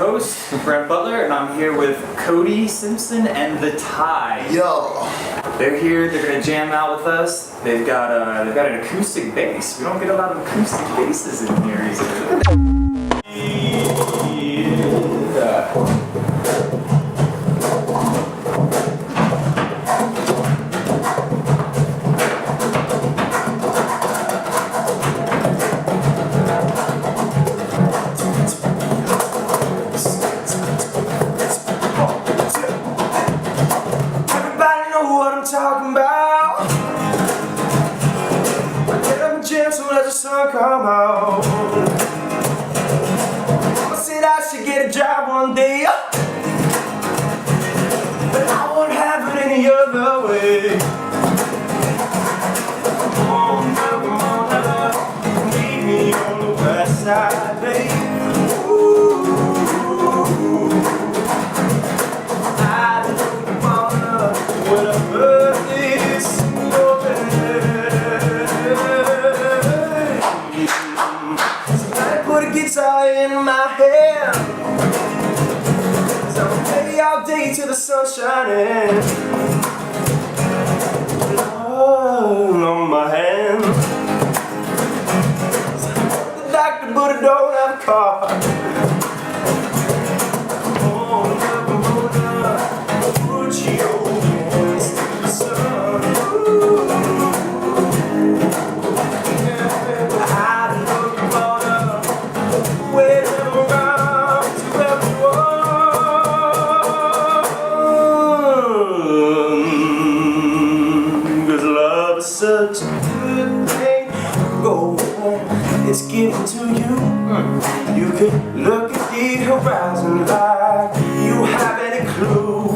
host, Brent Butler, and I'm here with Cody Simpson and The Tide. Yo! They're here, they're gonna jam out with us. They've got an acoustic bass. We don't get a lot of acoustic basses in here easily. Talking about I get up and jam so let the sun come out. I said I should get a job one day, but I won't have it any other way. Come on now, meet me on the west side, babe. Guitar in my hand, so I'll play all day till the sun's shining. Blood on my hand. The doctor, but I don't have a car. Put your hands to the sun. Such a good thing. Go on, it's given to you. You could look at the horizon like you have any clue.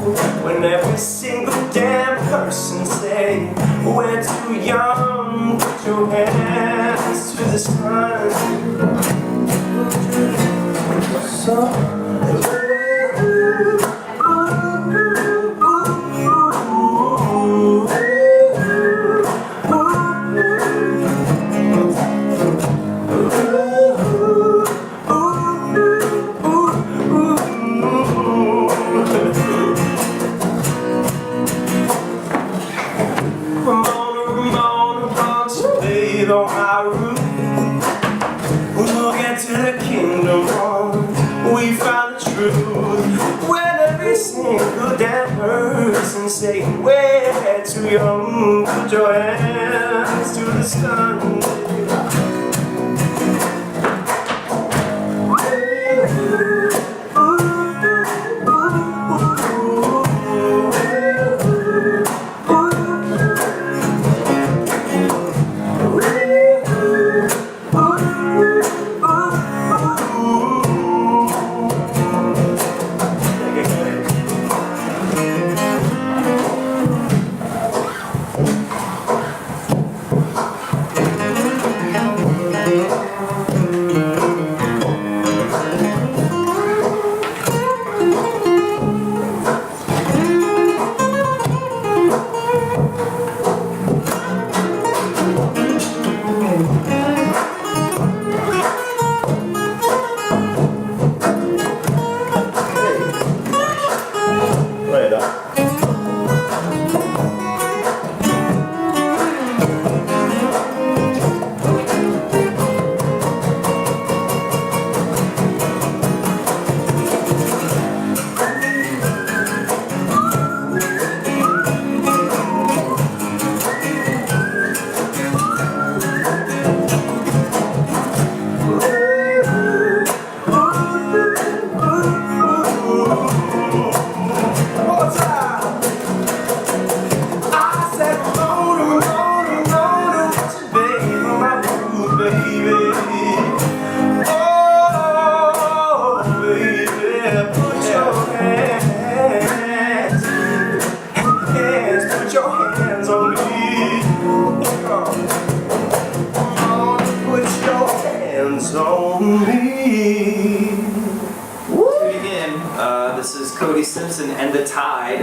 When every single damn person say we're too young, put your hands to the sun. So on my roof, we'll get to the kingdom home. We found the truth. When every single damn person saying we're too young, put your hands to the sun. Simpson and The Tide,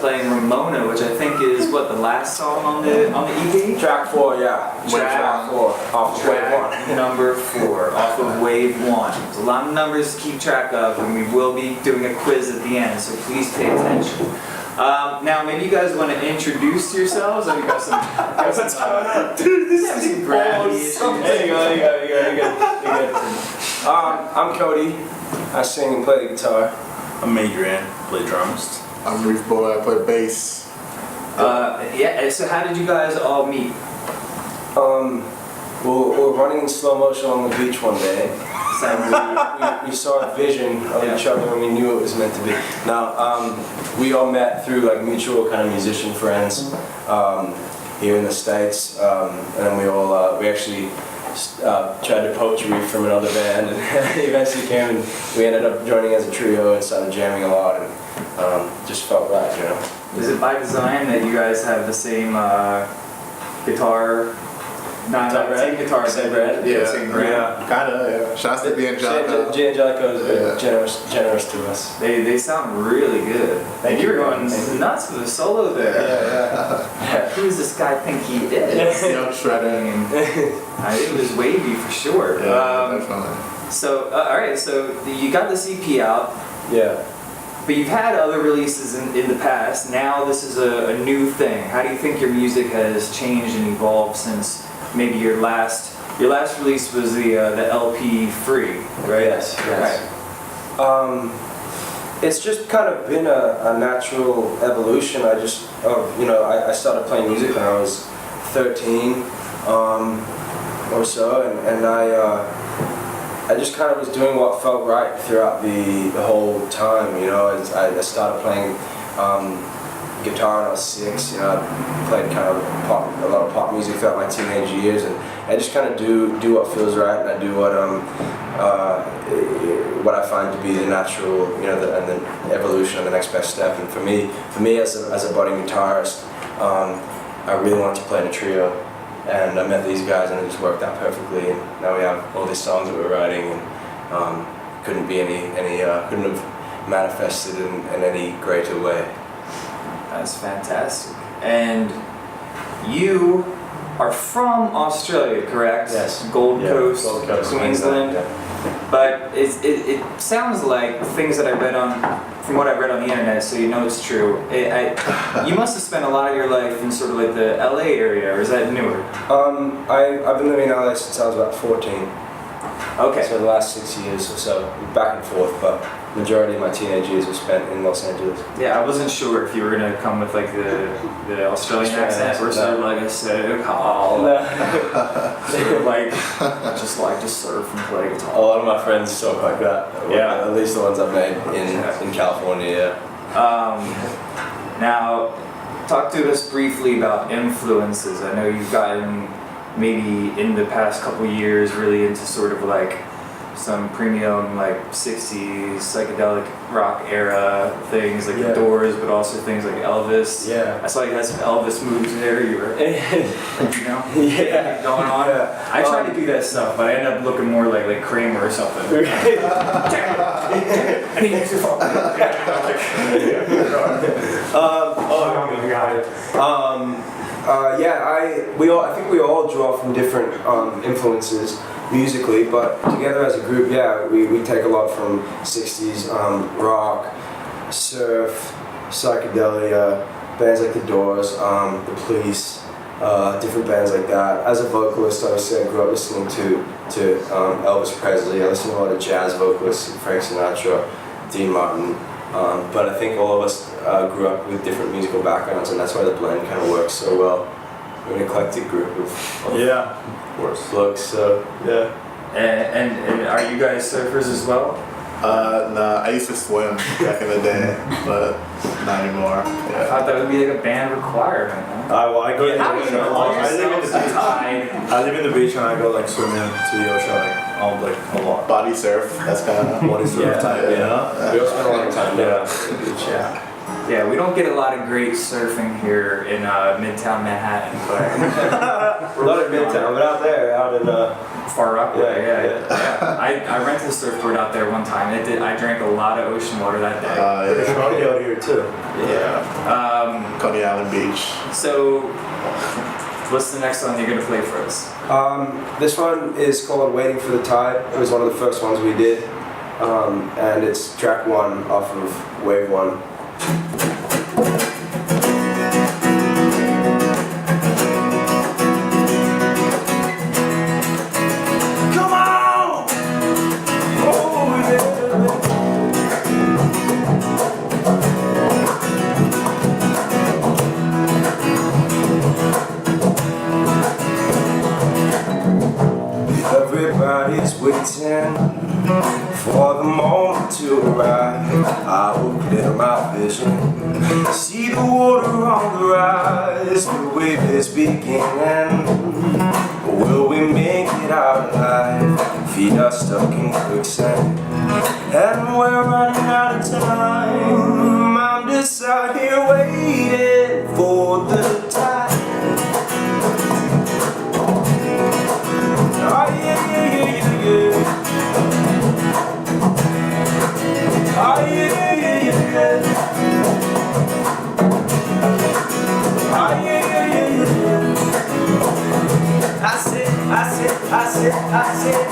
playing Ramona, which I think is what, the last song on the EP? Track 4, yeah. Track 4 off of Wave 1. Number 4 off of Wave 1. There's a lot of numbers to keep track of, and we will be doing a quiz at the end, so please pay attention. Now, maybe you guys want to introduce yourselves. Or you got some. What's going on? Dude, this is gravity issues. There you go. I'm Cody. I sing and play the guitar. I'm Adrian, play drums. I'm Reef Boy, I play bass. Yeah, so how did you guys all meet? We're running in slow motion on the beach one day. We saw a vision of each other and we knew it was meant to be. Now, we all met through like mutual kind of musician friends here in the States, and then we actually tried to poach Reef from another band, and he eventually came and we ended up joining as a trio and started jamming a lot, and just felt right, you know. Is it by design that you guys have the same guitar? Not same guitar, same brand. Yeah, same brand. yeah, kinda. Yeah. Shouts to D'Angelico. D'Angelico is generous to us. They sound really good. And you were going nuts with the solo there. Yeah. Who does this guy think he is? Young shredding. It was wavy for sure. Yeah, definitely. So, all right. So you got this EP out. Yeah. But you've had other releases in the past. Now this is a new thing. How do you think your music has changed and evolved since maybe your last release was the LP Free, right? Yes. Right. It's just kind of been a natural evolution. I started playing music when I was 13 or so, and I just kind of was doing what felt right throughout the whole time, you know. I started playing guitar when I was 6, you know. I played kind of a lot of pop music throughout my teenage years, and I just kind of do what feels right, and I do what I find to be the natural, you know, and the evolution of the next best step. And for me as a budding guitarist, I really wanted to play in a trio. And I met these guys and it just worked out perfectly, and now we have all these songs that we're writing, and couldn't have manifested in any greater way. That's fantastic. And you are from Australia, correct? Yes. Gold Coast, Queensland. Yeah. But it sounds like things that from what I read on the internet, so you know it's true. You must have spent a lot of your life in sort of like the LA area, or is that newer? I've been living in LA since I was about 14. Okay. So the last 6 years or so, back and forth, but majority of my teenage years were spent in Los Angeles. Yeah, I wasn't sure if you were gonna come with like the Australian accent or sort of like a SoCal. Sort of like just like to surf and play guitar. A lot of my friends talk like that. Yeah. At least the ones I've made in California. Now, talk to us briefly about influences. I know you've gotten maybe in the past couple years really into sort of like some premium like 60s psychedelic rock era things like the Doors, but also things like Elvis. Yeah. I saw you had some Elvis moves there. You were, you know, going on. Yeah. I tried to do that stuff, but I ended up looking more like Kramer or something. I need your phone. I think we all draw from different influences musically, but together as a group, we take a lot from 60s rock, surf, psychedelia, bands like the Doors, the Police, different bands like that. As a vocalist, obviously I grew up listening to Elvis Presley. I listened to a lot of jazz vocalists, Frank Sinatra, Dean Martin. But I think all of us grew up with different musical backgrounds, and that's why the blend kind of works so well. We're an eclectic group of folks, so yeah. And are you guys surfers as well? Nah, I used to swim back in the day, but not anymore. I thought that would be like a band requirement. Huh? I go to the How do beach. you know I live in the beach and I go like swimming to the ocean like a lot. Body surf, that's kind of Body surf type, yeah. We all spend a lot of time Yeah. on the beach, yeah. Yeah, we don't get a lot of great surfing here in Midtown Manhattan, but We're not in Midtown, but out there, out in far up. Yeah. I rented a surfboard out there one time. I drank a lot of ocean water that day. Pretty Yeah. strong out here too. Yeah. Coney Island Beach. So, what's the next song you're gonna play for us? This one is called Waiting for the Tide. It was one of the first ones we did. And it's track 1 off of Wave 1. Come on! Oh, yeah. Everybody's waiting for the moment to arrive. I will clear my vision, see the water on the rise. The wave is beginning. Will we make it out alive? Feet are stuck in quicksand, and we're running out of time. I'm just out here waiting for the tide. Oh yeah. Oh yeah. Oh yeah. I said,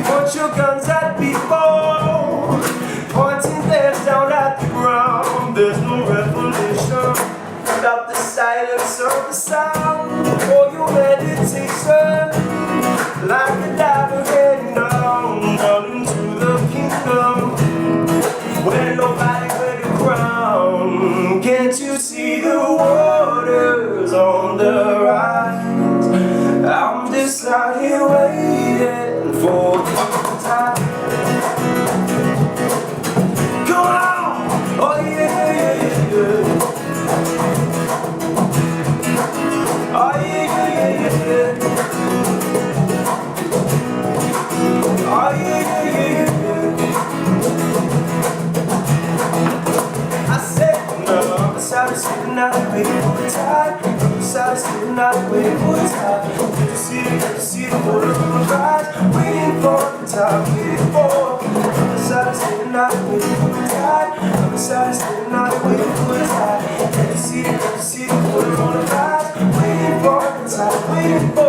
point your guns at people, pointing theirs down at the ground. There's no revelation without the silence of the sound or your meditation. Like a diver heading down into the kingdom where nobody wear the crown. Can't you see the waters on the rise? I'm just out here waiting for the tide. Come on! Oh yeah. Oh yeah. Oh yeah. I said, no, I'm sitting out waiting for the tide. I'm sitting out waiting for the tide. Can't you see the water on the rise? Waiting for the tide, waiting for. I'm sitting out waiting for the tide. I'm sitting out waiting for the tide. Can't you see the water on the rise? Waiting for the tide, waiting for.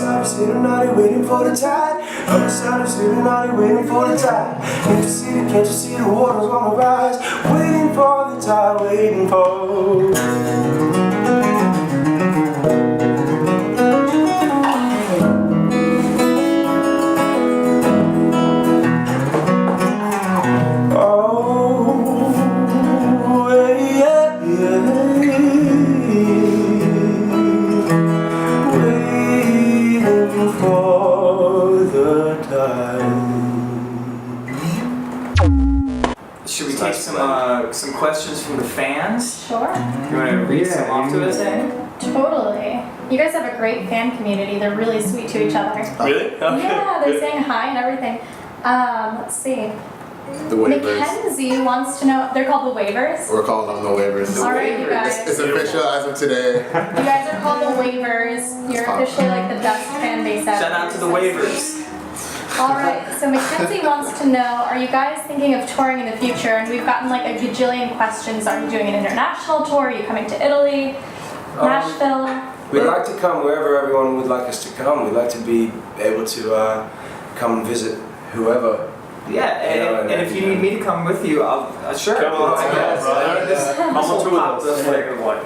I'm sitting out here waiting for the tide. I'm sitting out here waiting for the tide. Can't you see the waters on the rise? Waiting for the tide, waiting for. Should we take some questions from the fans? Sure. You want to read some off to us, Annie? Totally. You guys have a great fan community. They're really sweet to each other. Really? Okay. Yeah, they're saying hi and everything. Let's see. The waivers. Mackenzie wants to know. They're called the waivers. We're calling them the waivers. All right, you guys. It's official as of today. You guys are called the waivers. You're officially like the best fan base ever. Shout out to the waivers. All right, so Mackenzie wants to know, are you guys thinking of touring in the future? And we've gotten like a gajillion questions. Are you doing an international tour? Are you coming to Italy, Nashville? We'd like to come wherever everyone would like us to come. We'd like to be able to come and visit whoever. Yeah, and if you need me to come with you, I'll sure. Come on, I guess. brother. This whole tour with us. Popdust thing of what?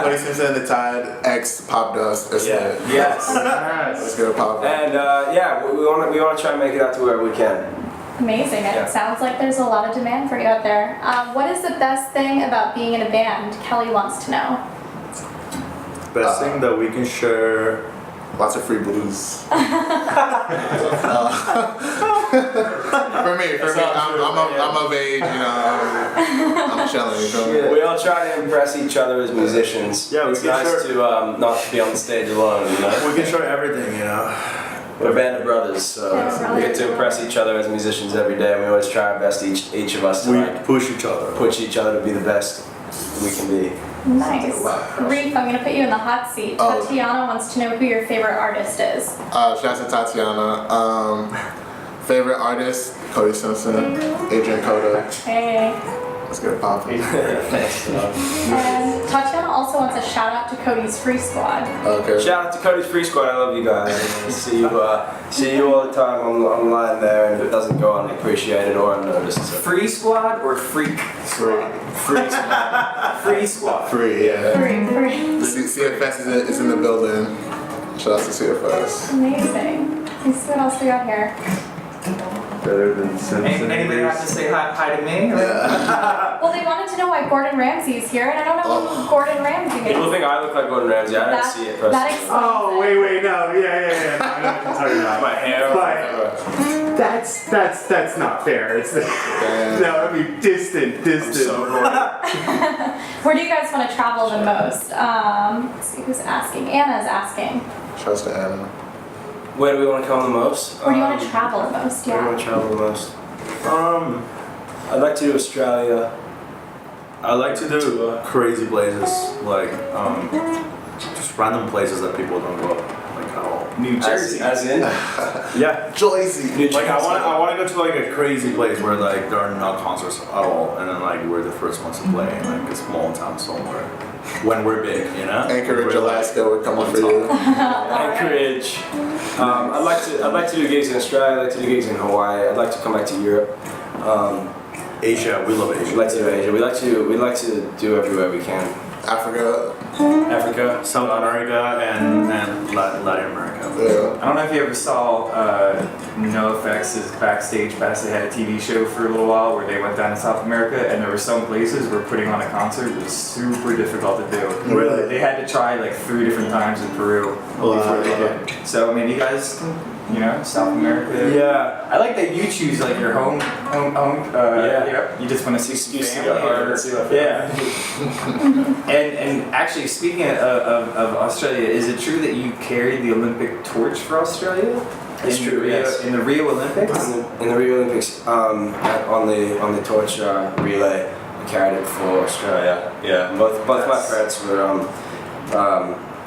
Cody Simpson The Tide, X Popdust. That's it. Yes. Let's get a pop. And yeah, we want to try and make it out to wherever we can. Amazing. Yeah. It sounds like there's a lot of demand for you out there. What is the best thing about being in a band? Kelly wants to know. Best thing that we can share. Lots of free blues. For me, I'm of age, you know. I'm chilling. You feel me? We all try to impress each other as musicians. Yeah, we it's can nice share- to not be on the stage alone. You know? We can share everything, you know. We're a band of brothers, so we get to impress each other as musicians every day, and we always try our best, each of us, to We like push each other. push each other to be the best we can be. Nice. Reef, I'm gonna put you in the hot seat. Oh. Tatiana wants to know who your favorite artist is. Shout out to Tatiana. Favorite artist, Cody Simpson, Adrian Coda. Hey. Let's get it popping. And Tatiana also wants a shout out to Cody's Free Squad. Okay. Shout out to Cody's Free Squad, I love you guys. See you all the time online there, and if it doesn't go unappreciated or unnoticed. So. Free squad or freak? Free. Free Squad. Free squad. Free, yeah. Free. CFS is in the building. Shout out to CFS. Amazing. Let's see what else we got here. Better than Simpson. Anybody have to say hi to me? Well, they wanted to know why Gordon Ramsay's here, and I don't know who Gordon Ramsay is. People think I look like Gordon Ramsay, I didn't see it personally. That explains Oh, it. wait, no, yeah. I know what you're talking about. My hair. But that's not fair. It's no, I mean distant. Where do you guys want to travel the most? Let's see who's asking. Anna's asking. Shout out to Anna. Where do we want to come the most? Where do you want to travel the most? Where do you want Yeah. to travel the most? I'd like to do Australia. I like to do crazy places, like just random places that people don't go, like at all. New Jersey. As in? Yeah. Joycey. Like I want to go to like a crazy place where like there are no concerts at all, and then like we're the first ones to play in like a small town somewhere. When we're big, you know. Anchorage, Alaska would come up for you. Anchorage. I'd like to do gigs in Australia. I'd like to do gigs in Hawaii. I'd like to come back to Europe. Asia, we love We'd Asia. like to do Asia. We'd like to do everywhere we can. Africa. Africa, South America and Latin America. Yeah. I don't know if you ever saw NoFX's Backstage Pass. They had a TV show for a little while where they went down to South America, and there were some places where putting on a concert was super difficult to do. Really? They had to try like 3 different times in Peru before they did. So maybe you guys can, South America. Yeah. I like that you choose like your home. Yeah. You just want to see You some see the family. heart, or- see the- Yeah. And actually, speaking of Australia, is it true that you carried the Olympic torch for Australia? It's true, Rio, yes. In the Rio Olympics? In the Rio Olympics, on the torch relay, I carried it for Australia. Yeah, both my parents were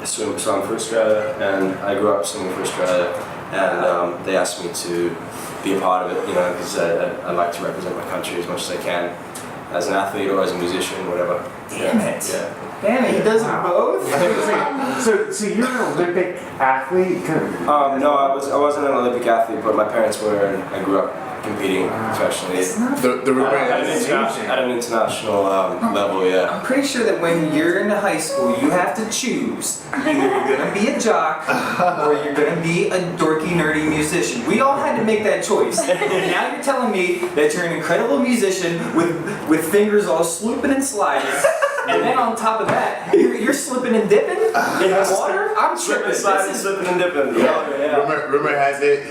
swimming for Australia, and I grew up swimming for Australia, and they asked me to be a part of it, because I like to represent my country as much as I can, as an athlete or as a musician, whatever. Damn it. Yeah. Damn it, he does both? So you're an Olympic athlete? Kind of. No, I wasn't an Olympic athlete, but my parents were, and I grew up competing professionally The rumor at is an international level. Yeah. I'm pretty sure that when you're in high school, you have to choose. Either you're gonna be a jock or you're gonna be a dorky, nerdy musician. We all had to make that choice. And now you're telling me that you're an incredible musician with fingers all slooping and sliding. And then on top of that, you're slipping and dipping in the water? I'm tripping. Slipping, slipping and dipping. Yeah. rumor has it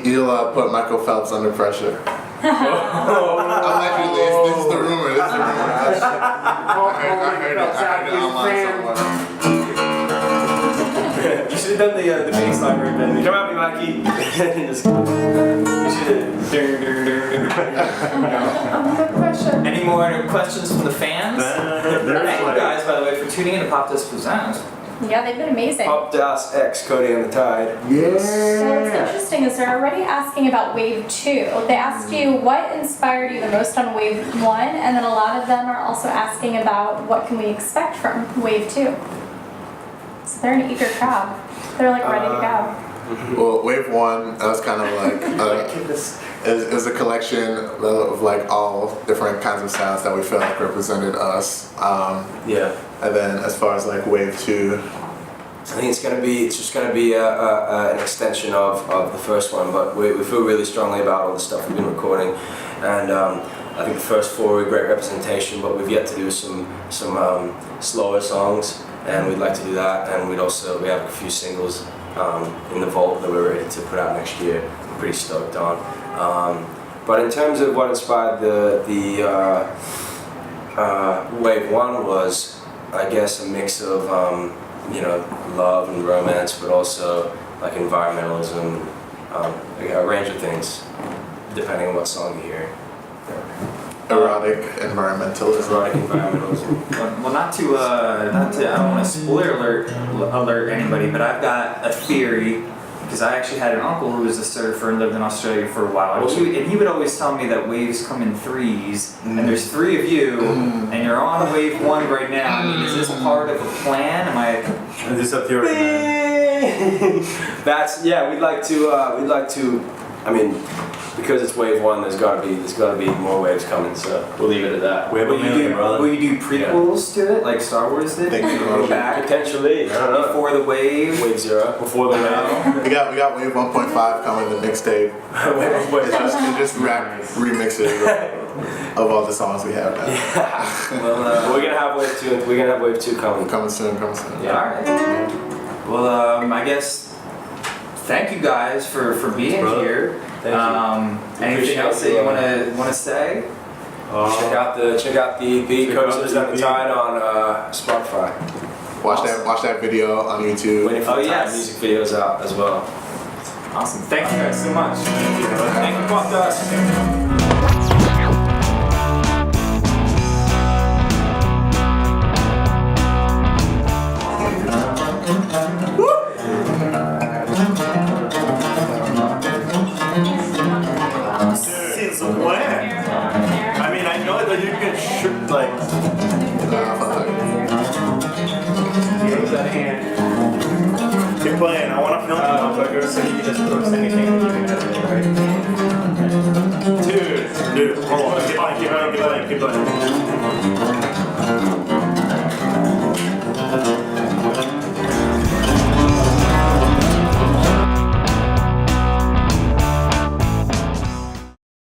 he'll put Michael Phelps under pressure. Allegedly, this is the rumor. This is the rumor. I heard it online somewhere. You should have done the bass line right then. Come at me, Mikey. Just, you should have. Any more questions from the fans? Thank you guys, by the way, for tuning in to Popdust Presents. Yeah, they've been amazing. Popdust X, Cody and the Tide. So what's interesting is they're already asking about Wave 2. They asked you what inspired you the most on Wave 1, and then a lot of them are also asking about what can we expect from Wave 2. So they're an eager crowd. They're like ready to go. Well, Wave 1, that was kind of like it was a collection of like all different kinds of sounds that we felt like represented us. Yeah. And then as far as like Wave 2, I think it's just gonna be an extension of the first one, but we feel really strongly about all the stuff we've been recording, and I think the first 4 were a great representation, but we've yet to do some slower songs, and we'd like to do that, and we have a few singles in the vault that we're ready to put out next year. I'm pretty stoked on. But in terms of what inspired the Wave 1 was, I guess, a mix of love and romance, but also like environmentalism, Like a range of things, depending on what song you hear. Erotic environmentalism. Erotic environmentalism. Well, not to, I don't want to spoiler alert anybody, but I've got a theory, because I actually had an uncle who was a surfer and lived in Australia for a while, and he would always tell me that waves come in threes, and there's 3 of you, and you're on wave 1 right now. I mean, is this part of a plan? Am I? Is this a theory, man? That's we'd like to. I mean, because it's wave 1, there's gotta be more waves coming. So we'll leave it at that. We have a million, brother. Will you do prequels to it, like Star Wars did? Thank you. Go back Potentially, I don't know. before the wave. Wave 0 before the wave. We got wave 1.5 coming, the mixtape. It's just rap remixes of all the songs we have now. Well, We're gonna have wave 2. We're gonna have wave 2 coming. Coming soon, coming soon. yeah. All right. Well, I guess thank you guys for being Brother. here. Thank you. Anything Appreciate else that you, you wanna say? Check out the EP, Cody Simpson The Tide on Spotify. Watch that video on YouTube. Waiting for the Tide yes. music videos out as well. Awesome. Thank you guys so much. Thank you, Popdust. Since when? I mean, I know that you can shoot like. Use that hand. Keep playing. I want to film you, motherfucker. So you can just post anything you can edit, right? Dude, hold on. Keep playing.